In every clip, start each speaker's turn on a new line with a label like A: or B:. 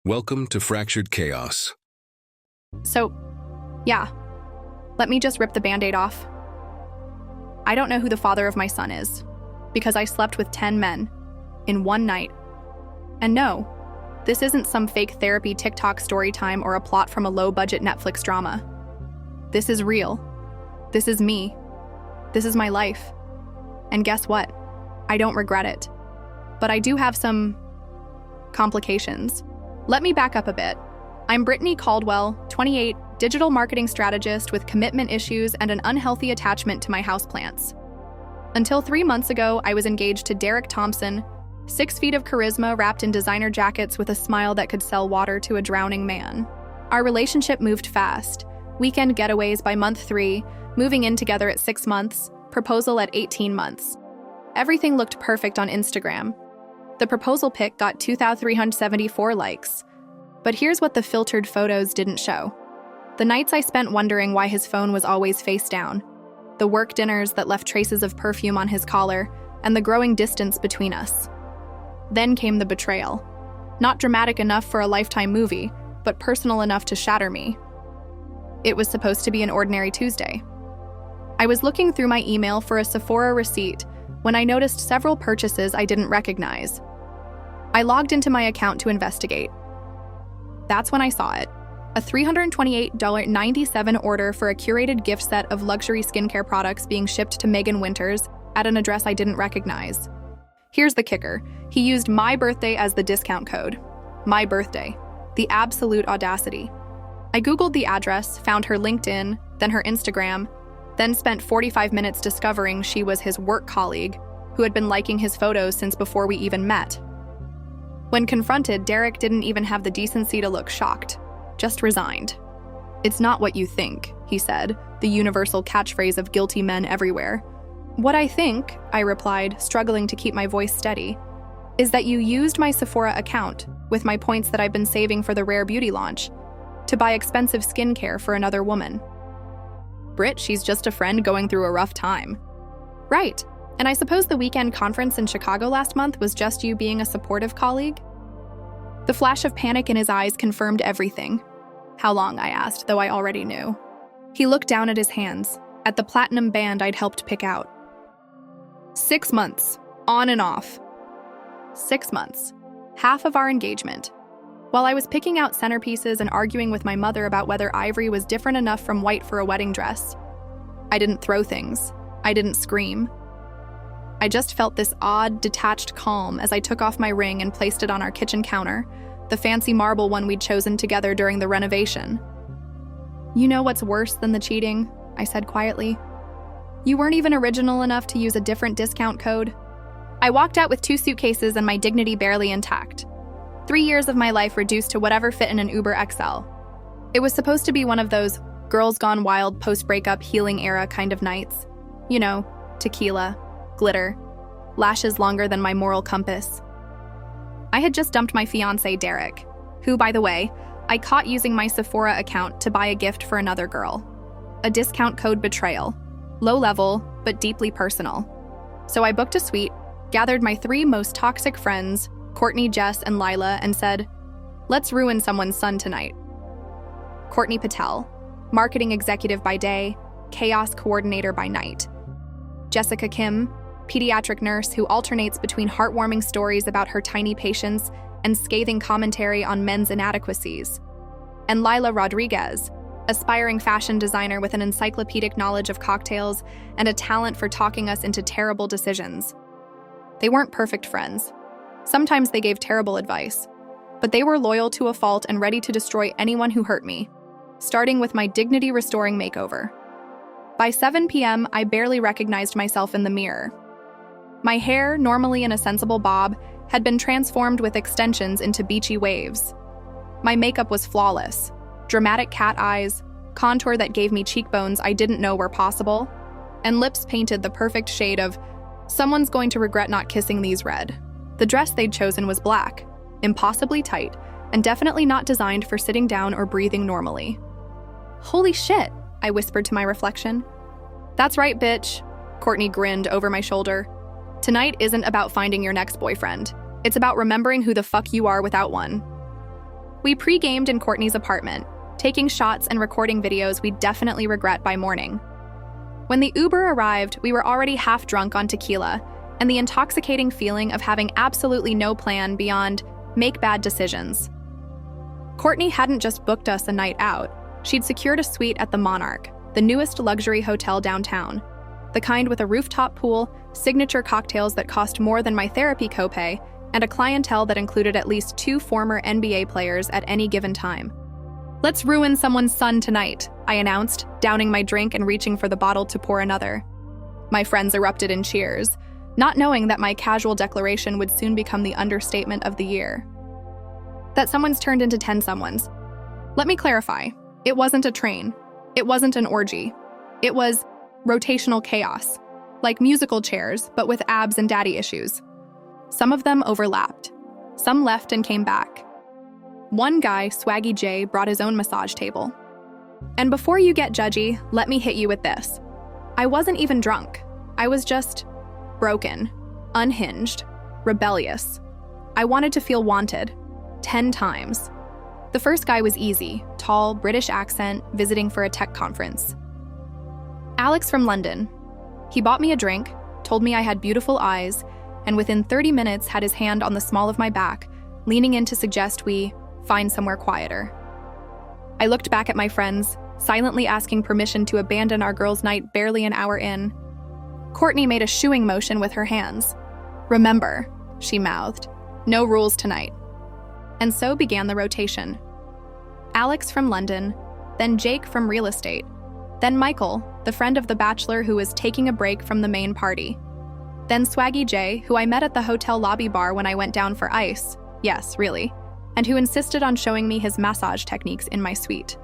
A: Welcome to Fractured Chaos.
B: So, yeah, let me just rip the Band-Aid off. I don't know who the father of my son is, because I slept with 10 men in one night. And no, this isn't some fake therapy TikTok story time or a plot from a low-budget Netflix drama. This is real. This is me. This is my life. And guess what? I don't regret it. But I do have some complications. Let me back up a bit. I'm Brittany Caldwell, 28, digital marketing strategist with commitment issues and an unhealthy attachment to my houseplants. Until 3 months ago, I was engaged to Derek Thompson, 6 feet of charisma wrapped in designer jackets with a smile that could sell water to a drowning man. Our relationship moved fast. Weekend getaways by month 3, moving in together at 6 months, proposal at 18 months. Everything looked perfect on Instagram. The proposal pic got 2,374 likes. But here's what the filtered photos didn't show. The nights I spent wondering why his phone was always face down, the work dinners that left traces of perfume on his collar, and the growing distance between us. Then came the betrayal. Not dramatic enough for a Lifetime movie, but personal enough to shatter me. It was supposed to be an ordinary Tuesday. I was looking through my email for a Sephora receipt when I noticed several purchases I didn't recognize. I logged into my account to investigate. That's when I saw it. A $328.97 order for a curated gift set of luxury skincare products being shipped to Megan Winters at an address I didn't recognize. Here's the kicker. He used my birthday as the discount code. My birthday. The absolute audacity. I Googled the address, found her LinkedIn, then her Instagram, then spent 45 minutes discovering she was his work colleague who had been liking his photos since before we even met. When confronted, Derek didn't even have the decency to look shocked, just resigned. "It's not what you think," he said, the universal catchphrase of guilty men everywhere. "What I think," I replied, struggling to keep my voice steady, "is that you used my Sephora account, with my points that I've been saving for the Rare Beauty launch, to buy expensive skincare for another woman." "Britt, she's just a friend going through a rough time." "Right. And I suppose the weekend conference in Chicago last month was just you being a supportive colleague?" The flash of panic in his eyes confirmed everything. "How long?" I asked, though I already knew. He looked down at his hands, at the platinum band I'd helped pick out. 6 months, on and off. 6 months. Half of our engagement. While I was picking out centerpieces and arguing with my mother about whether ivory was different enough from white for a wedding dress, I didn't throw things. I didn't scream. I just felt this odd, detached calm as I took off my ring and placed it on our kitchen counter, the fancy marble one we'd chosen together during the renovation. "You know what's worse than the cheating?" I said quietly. "You weren't even original enough to use a different discount code." I walked out with 2 suitcases and my dignity barely intact. 3 years of my life reduced to whatever fit in an Uber XL. It was supposed to be one of those girls gone wild post-breakup healing era kind of nights. You know, tequila, glitter, lashes longer than my moral compass. I had just dumped my fiancé, Derek, who, by the way, I caught using my Sephora account to buy a gift for another girl. A discount code Betrayal. Low level, but deeply personal. So I booked a suite, gathered my 3 most toxic friends, Courtney, Jess, and Lila, and said, "Let's ruin someone's son tonight." Courtney Patel, marketing executive by day, chaos coordinator by night. Jessica Kim, pediatric nurse who alternates between heartwarming stories about her tiny patients and scathing commentary on men's inadequacies. And Lila Rodriguez, aspiring fashion designer with an encyclopedic knowledge of cocktails and a talent for talking us into terrible decisions. They weren't perfect friends. Sometimes they gave terrible advice, but they were loyal to a fault and ready to destroy anyone who hurt me, starting with my dignity-restoring makeover. By 7 p.m., I barely recognized myself in the mirror. My hair, normally in a sensible bob, had been transformed with extensions into beachy waves. My makeup was flawless. Dramatic cat eyes, contour that gave me cheekbones I didn't know were possible, and lips painted the perfect shade of, "Someone's going to regret not kissing these red." The dress they'd chosen was black, impossibly tight, and definitely not designed for sitting down or breathing normally. "Holy shit," I whispered to my reflection. "That's right, bitch," Courtney grinned over my shoulder. "Tonight isn't about finding your next boyfriend. It's about remembering who the fuck you are without one." We pre-gamed in Courtney's apartment, taking shots and recording videos we'd definitely regret by morning. When the Uber arrived, we were already half drunk on tequila, and the intoxicating feeling of having absolutely no plan beyond make bad decisions. Courtney hadn't just booked us a night out. She'd secured a suite at the Monarch, the newest luxury hotel downtown, the kind with a rooftop pool, signature cocktails that cost more than my therapy copay, and a clientele that included at least 2 former NBA players at any given time. "Let's ruin someone's sun tonight," I announced, downing my drink and reaching for the bottle to pour another. My friends erupted in cheers, not knowing that my casual declaration would soon become the understatement of the year. That someone's turned into 10 someones. Let me clarify. It wasn't a train. It wasn't an orgy. It was rotational chaos, like musical chairs, but with abs and daddy issues. Some of them overlapped. Some left and came back. One guy, Swaggy J, brought his own massage table. And before you get judgy, let me hit you with this. I wasn't even drunk. I was just broken, unhinged, rebellious. I wanted to feel wanted. 10 times. The first guy was easy, tall, British accent, visiting for a tech conference. Alex from London. He bought me a drink, told me I had beautiful eyes, and within 30 minutes had his hand on the small of my back, leaning in to suggest we find somewhere quieter. I looked back at my friends, silently asking permission to abandon our girls' night barely an hour in. Courtney made a shooing motion with her hands. "Remember," she mouthed, "no rules tonight." And so began the rotation. Alex from London, then Jake from real estate, then Michael, the friend of the bachelor who was taking a break from the main party, then Swaggy J, who I met at the hotel lobby bar when I went down for ice, yes, really, and who insisted on showing me his massage techniques in my suite.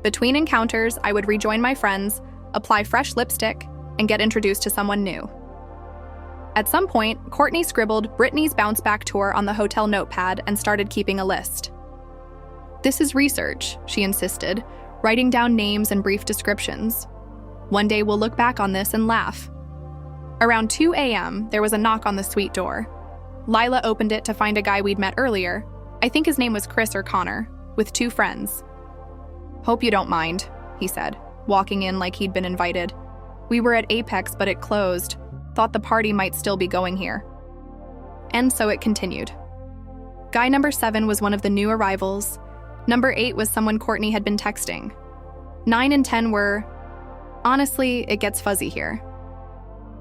B: Between encounters, I would rejoin my friends, apply fresh lipstick, and get introduced to someone new. At some point, Courtney scribbled Britney's bounce back tour on the hotel notepad and started keeping a list. "This is research," she insisted, writing down names and brief descriptions. "One day we'll look back on this and laugh." Around 2 a.m., there was a knock on the suite door. Lila opened it to find a guy we'd met earlier. I think his name was Chris or Connor, with 2 friends. "Hope you don't mind," he said, walking in like he'd been invited. "We were at Apex, but it closed. Thought the party might still be going here." And so it continued. Guy number 7 was one of the new arrivals. Number 8 was someone Courtney had been texting. 9 and 10 were... Honestly, it gets fuzzy here.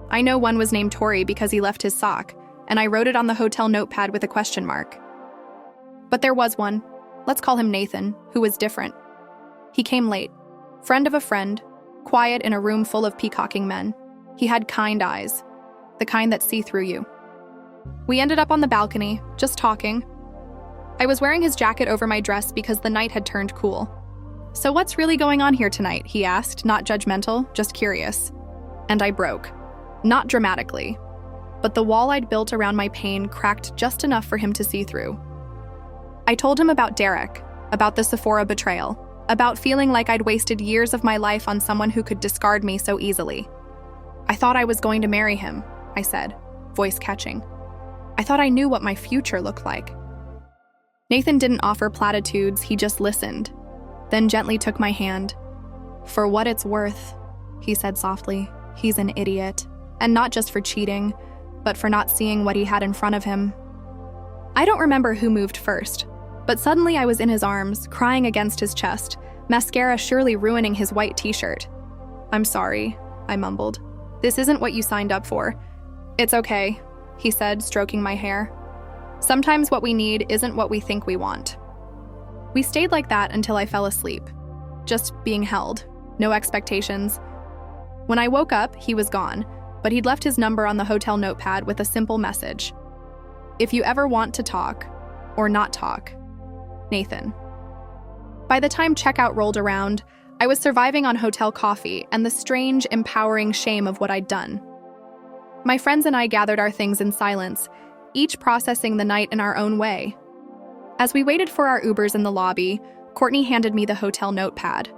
B: I know one was named Tori because he left his sock, and I wrote it on the hotel notepad with a question mark. But there was one, let's call him Nathan, who was different. He came late, friend of a friend, quiet in a room full of peacocking men. He had kind eyes, the kind that see through you. We ended up on the balcony, just talking. I was wearing his jacket over my dress because the night had turned cool. "So what's really going on here tonight?" he asked, not judgmental, just curious. And I broke. Not dramatically, but the wall I'd built around my pain cracked just enough for him to see through. I told him about Derek, about the Sephora betrayal, about feeling like I'd wasted years of my life on someone who could discard me so easily. "I thought I was going to marry him," I said, voice catching. "I thought I knew what my future looked like." Nathan didn't offer platitudes, he just listened, then gently took my hand. "For what it's worth," he said softly, "he's an idiot. And not just for cheating, but for not seeing what he had in front of him." I don't remember who moved first, but suddenly I was in his arms, crying against his chest, mascara surely ruining his white t-shirt. "I'm sorry," I mumbled. "This isn't what you signed up for." "It's okay," he said, stroking my hair. "Sometimes what we need isn't what we think we want." We stayed like that until I fell asleep, just being held, no expectations. When I woke up, he was gone, but he'd left his number on the hotel notepad with a simple message. "If you ever want to talk, or not talk, Nathan." By the time checkout rolled around, I was surviving on hotel coffee and the strange, empowering shame of what I'd done. My friends and I gathered our things in silence, each processing the night in our own way. As we waited for our Ubers in the lobby, Courtney handed me the hotel notepad.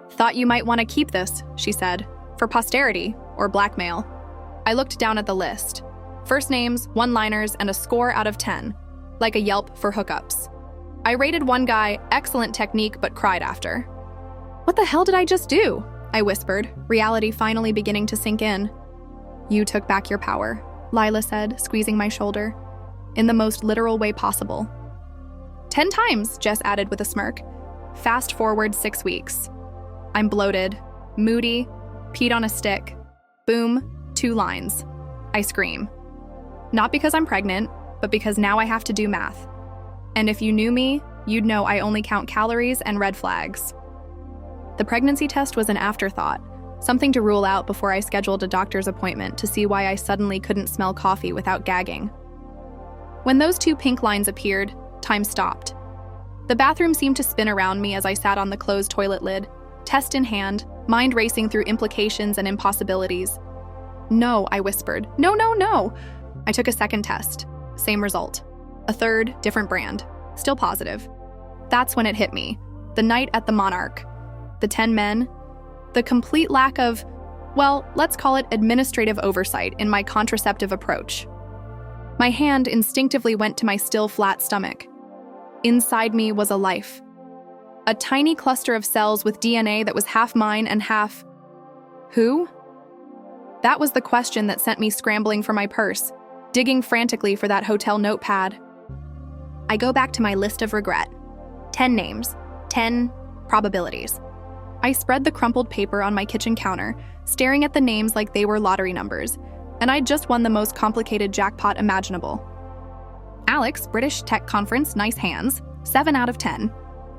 B: "Thought you might want to keep this," she said, "for posterity or blackmail." I looked down at the list. First names, one-liners, and a score out of 10, like a Yelp for hookups. I rated one guy excellent technique but cried after. What the hell did I just do? I whispered, reality finally beginning to sink in. You took back your power, Lila said, squeezing my shoulder, in the most literal way possible. 10 times, Jess added with a smirk. Fast forward 6 weeks. I'm bloated, moody, peed on a stick. Boom, 2 lines. I scream. Not because I'm pregnant, but because now I have to do math. And if you knew me, you'd know I only count calories and red flags. The pregnancy test was an afterthought, something to rule out before I scheduled a doctor's appointment to see why I suddenly couldn't smell coffee without gagging. When those 2 pink lines appeared, time stopped. The bathroom seemed to spin around me as I sat on the closed toilet lid, test in hand, mind racing through implications and impossibilities. No, I whispered. No, no, no. I took a second test. Same result. A third, different brand. Still positive. That's when it hit me. The night at the Monarch. The 10 men. The complete lack of, well, let's call it administrative oversight in my contraceptive approach. My hand instinctively went to my still flat stomach. Inside me was a life. A tiny cluster of cells with DNA that was half mine and half... Who? That was the question that sent me scrambling for my purse, digging frantically for that hotel notepad. I go back to my list of regret. 10 names, 10 probabilities. I spread the crumpled paper on my kitchen counter, staring at the names like they were lottery numbers, and I'd just won the most complicated jackpot imaginable. Alex, British Tech Conference, nice hands, 7 out of 10.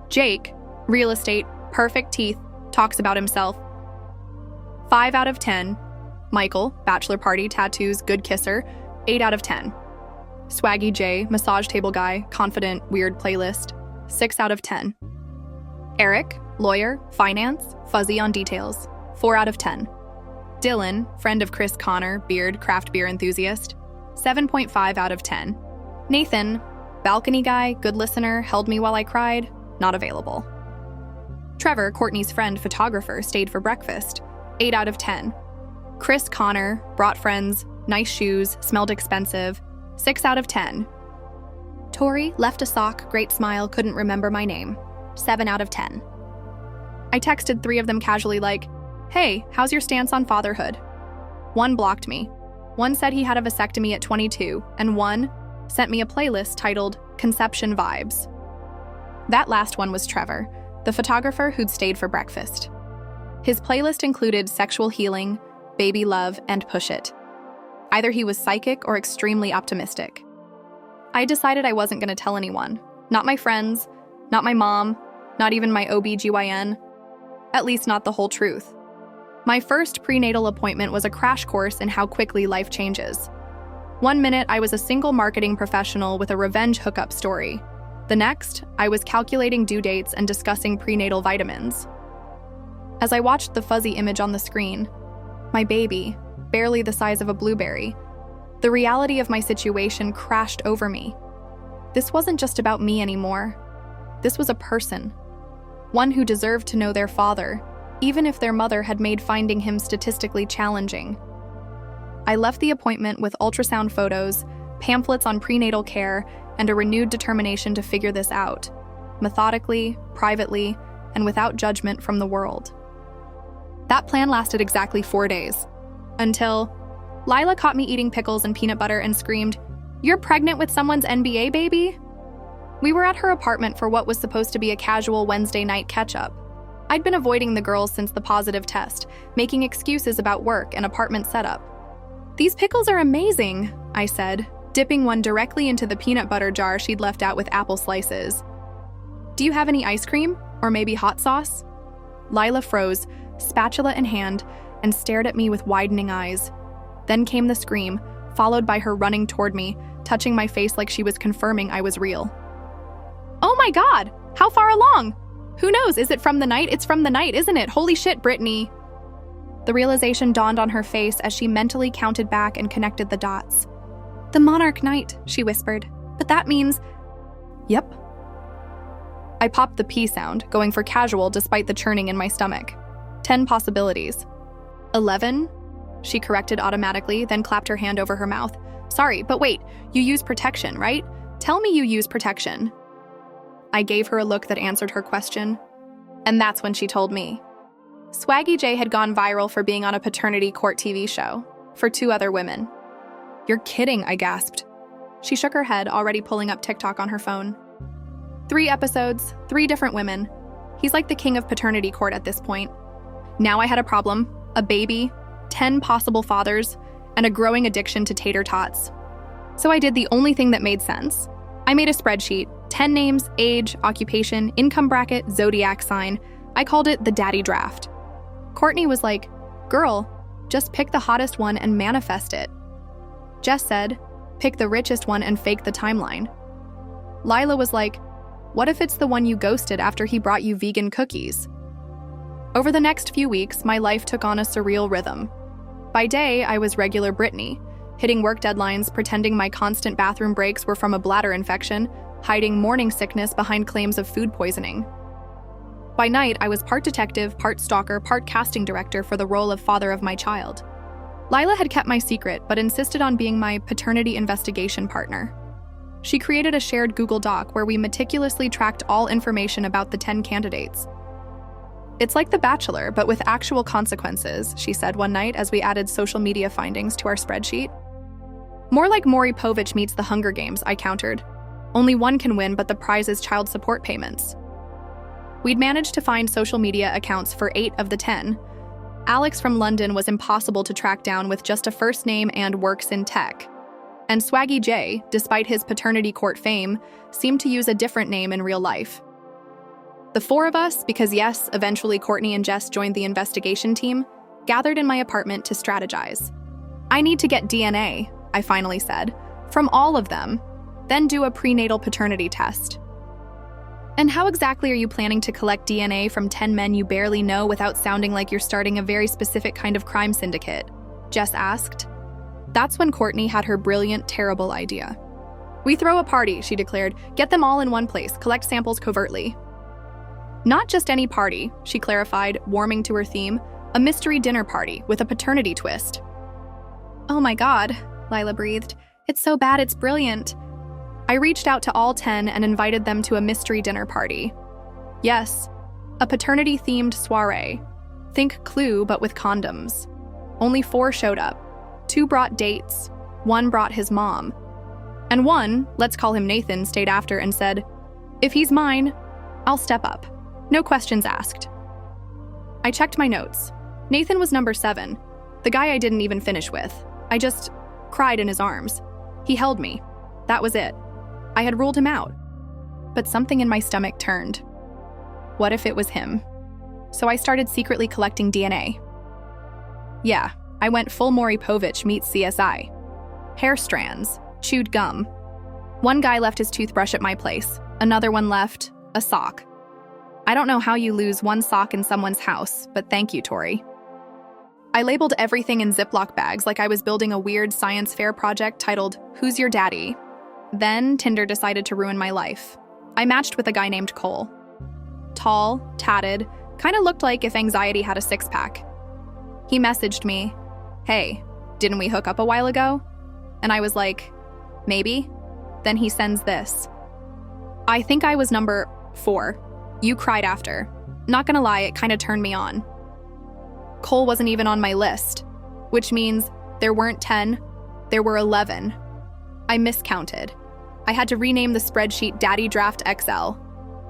B: Jake, real estate, perfect teeth, talks about himself, 5 out of 10. Michael, bachelor party, tattoos, good kisser, 8 out of 10. Swaggy J, massage table guy, confident, weird playlist, 6 out of 10. Eric, lawyer, finance, fuzzy on details, 4 out of 10. Dylan, friend of Chris Connor, beard, craft beer enthusiast, 7.5 out of 10. Nathan, balcony guy, good listener, held me while I cried, not available. Trevor, Courtney's friend, photographer, stayed for breakfast, 8 out of 10. Chris Connor, brought friends, nice shoes, smelled expensive, 6 out of 10. Tori, left a sock, great smile, couldn't remember my name, 7 out of 10. I texted 3 of them casually like, hey, how's your stance on fatherhood? 1 blocked me. 1 said he had a vasectomy at 22, and 1 sent me a playlist titled Conception Vibes. That last one was Trevor, the photographer who'd stayed for breakfast. His playlist included sexual healing, baby love, and push it. Either he was psychic or extremely optimistic. I decided I wasn't going to tell anyone. Not my friends, not my mom, not even my OBGYN. At least not the whole truth. My first prenatal appointment was a crash course in how quickly life changes. 1 minute, I was a single marketing professional with a revenge hookup story. The next, I was calculating due dates and discussing prenatal vitamins. As I watched the fuzzy image on the screen, my baby, barely the size of a blueberry, the reality of my situation crashed over me. This wasn't just about me anymore. This was a person. One who deserved to know their father, even if their mother had made finding him statistically challenging. I left the appointment with ultrasound photos, pamphlets on prenatal care, and a renewed determination to figure this out, methodically, privately, and without judgment from the world. That plan lasted exactly 4 days, until Lila caught me eating pickles and peanut butter and screamed, "You're pregnant with someone's NBA baby?" We were at her apartment for what was supposed to be a casual Wednesday night catch-up. I'd been avoiding the girls since the positive test, making excuses about work and apartment setup. "These pickles are amazing," I said, dipping one directly into the peanut butter jar she'd left out with apple slices. "Do you have any ice cream? Or maybe hot sauce?" Lila froze, spatula in hand, and stared at me with widening eyes. Then came the scream, followed by her running toward me, touching my face like she was confirming I was real. "Oh my God! How far along? Who knows? Is it from the night? It's from the night, isn't it? Holy shit, Brittany!" The realization dawned on her face as she mentally counted back and connected the dots. "The Monarch night," she whispered. "But that means..." "Yep." I popped the P sound, going for casual despite the churning in my stomach. 10 possibilities. 11? She corrected automatically, then clapped her hand over her mouth. "Sorry, but wait, you use protection, right? Tell me you use protection." I gave her a look that answered her question. And that's when she told me. Swaggy J had gone viral for being on a paternity court TV show for 2 other women. You're kidding, I gasped. She shook her head, already pulling up TikTok on her phone. 3 episodes, 3 different women. He's like the king of paternity court at this point. Now I had a problem, a baby, 10 possible fathers, and a growing addiction to tater tots. So I did the only thing that made sense. I made a spreadsheet, 10 names, age, occupation, income bracket, zodiac sign. I called it the Daddy Draft. Courtney was like, girl, just pick the hottest one and manifest it. Jess said, pick the richest one and fake the timeline. Lila was like, what if it's the one you ghosted after he brought you vegan cookies? Over the next few weeks, my life took on a surreal rhythm. By day, I was regular Brittany, hitting work deadlines, pretending my constant bathroom breaks were from a bladder infection, hiding morning sickness behind claims of food poisoning. By night, I was part detective, part stalker, part casting director for the role of father of my child. Lila had kept my secret, but insisted on being my paternity investigation partner. She created a shared Google Doc where we meticulously tracked all information about the 10 candidates. It's like The Bachelor, but with actual consequences, she said one night as we added social media findings to our spreadsheet. More like Maury Povich meets the Hunger Games, I countered. Only one can win, but the prize is child support payments. We'd managed to find social media accounts for 8 of the 10. Alex from London was impossible to track down with just a first name and works in tech. And Swaggy J, despite his paternity court fame, seemed to use a different name in real life. The 4 of us, because yes, eventually Courtney and Jess joined the investigation team, gathered in my apartment to strategize. I need to get DNA, I finally said, from all of them, then do a prenatal paternity test. And how exactly are you planning to collect DNA from 10 men you barely know without sounding like you're starting a very specific kind of crime syndicate? Jess asked. That's when Courtney had her brilliant, terrible idea. We throw a party, she declared. Get them all in one place, collect samples covertly. Not just any party, she clarified, warming to her theme, a mystery dinner party with a paternity twist. Oh my God, Lila breathed. It's so bad, it's brilliant. I reached out to all 10 and invited them to a mystery dinner party. Yes, a paternity-themed soiree. Think Clue, but with condoms. Only 4 showed up. 2 brought dates, 1 brought his mom. And 1, let's call him Nathan, stayed after and said, if he's mine, I'll step up. No questions asked. I checked my notes. Nathan was number 7, the guy I didn't even finish with. I just cried in his arms. He held me. That was it. I had ruled him out. But something in my stomach turned. What if it was him? So I started secretly collecting DNA. Yeah, I went full Maury Povich meets CSI. Hair strands, chewed gum. One guy left his toothbrush at my place. Another one left a sock. I don't know how you lose 1 sock in someone's house, but thank you, Tori. I labeled everything in Ziploc bags like I was building a weird science fair project titled, Who's Your Daddy? Then Tinder decided to ruin my life. I matched with a guy named Cole. Tall, tatted, kind of looked like if anxiety had a 6-pack. He messaged me, hey, didn't we hook up a while ago? And I was like, maybe. Then he sends this. I think I was number 4. You cried after. Not gonna lie, it kind of turned me on. Cole wasn't even on my list, which means there weren't 10, there were 11. I miscounted. I had to rename the spreadsheet Daddy Draft XL.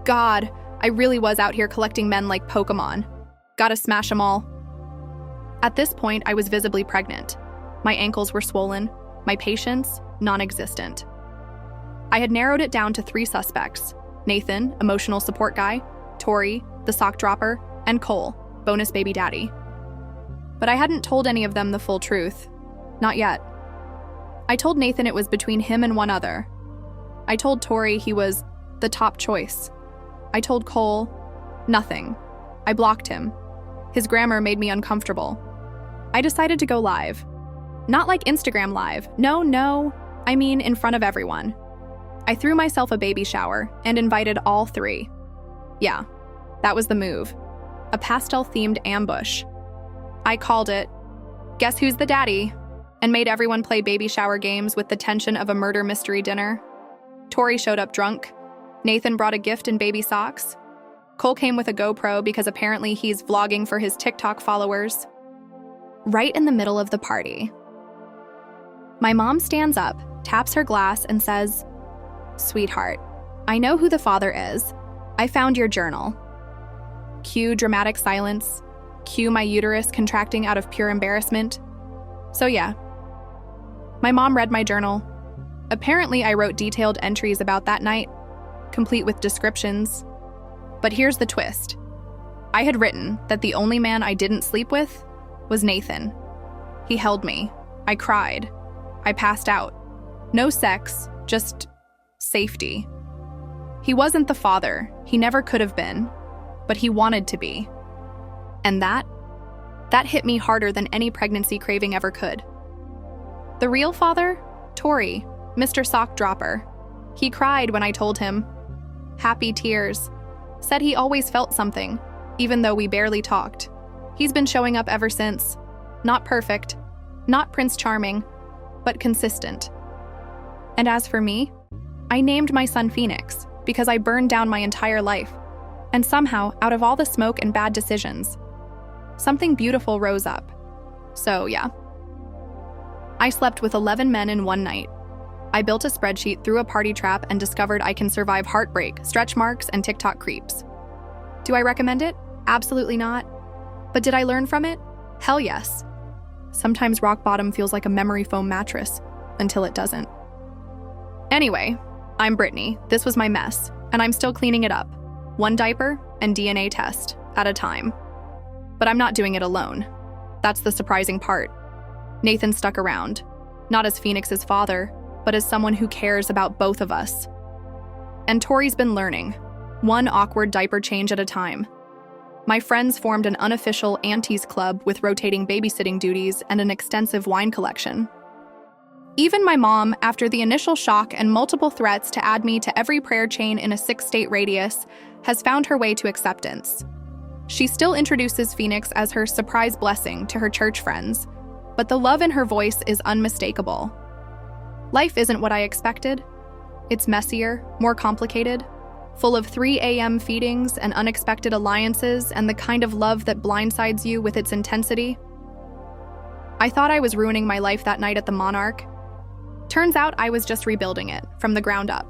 B: God, I really was out here collecting men like Pokemon. Gotta smash them all. At this point, I was visibly pregnant. My ankles were swollen, my patience non-existent. I had narrowed it down to 3 suspects: Nathan, emotional support guy, Tori, the sock dropper, and Cole, bonus baby daddy. But I hadn't told any of them the full truth. Not yet. I told Nathan it was between him and 1 other. I told Tori he was the top choice. I told Cole nothing. I blocked him. His grammar made me uncomfortable. I decided to go live. Not like Instagram live. No, I mean in front of everyone. I threw myself a baby shower and invited all 3. Yeah, that was the move. A pastel-themed ambush. I called it, Guess Who's the Daddy? And made everyone play baby shower games with the tension of a murder mystery dinner. Tori showed up drunk. Nathan brought a gift in baby socks. Cole came with a GoPro because apparently he's vlogging for his TikTok followers. Right in the middle of the party, my mom stands up, taps her glass, and says, "Sweetheart, I know who the father is. I found your journal." Cue dramatic silence. Cue my uterus contracting out of pure embarrassment. So yeah, my mom read my journal. Apparently, I wrote detailed entries about that night, complete with descriptions. But here's the twist. I had written that the only man I didn't sleep with was Nathan. He held me. I cried. I passed out. No sex, just safety. He wasn't the father. He never could have been. But he wanted to be. And that hit me harder than any pregnancy craving ever could. The real father? Tori, Mr. Sock Dropper. He cried when I told him. Happy tears. Said he always felt something, even though we barely talked. He's been showing up ever since. Not perfect, not Prince Charming, but consistent. And as for me, I named my son Phoenix because I burned down my entire life. And somehow, out of all the smoke and bad decisions, something beautiful rose up. So yeah. I slept with 11 men in one night. I built a spreadsheet through a party trap and discovered I can survive heartbreak, stretch marks, and TikTok creeps. Do I recommend it? Absolutely not. But did I learn from it? Hell yes. Sometimes rock bottom feels like a memory foam mattress, until it doesn't. Anyway, I'm Brittany. This was my mess, and I'm still cleaning it up. One diaper and DNA test at a time. But I'm not doing it alone. That's the surprising part. Nathan stuck around, not as Phoenix's father, but as someone who cares about both of us. And Tori's been learning, one awkward diaper change at a time. My friends formed an unofficial aunties club with rotating babysitting duties and an extensive wine collection. Even my mom, after the initial shock and multiple threats to add me to every prayer chain in a 6-state radius, has found her way to acceptance. She still introduces Phoenix as her surprise blessing to her church friends, but the love in her voice is unmistakable. Life isn't what I expected. It's messier, more complicated, full of 3 a.m. feedings and unexpected alliances and the kind of love that blindsides you with its intensity. I thought I was ruining my life that night at the Monarch. Turns out I was just rebuilding it from the ground up.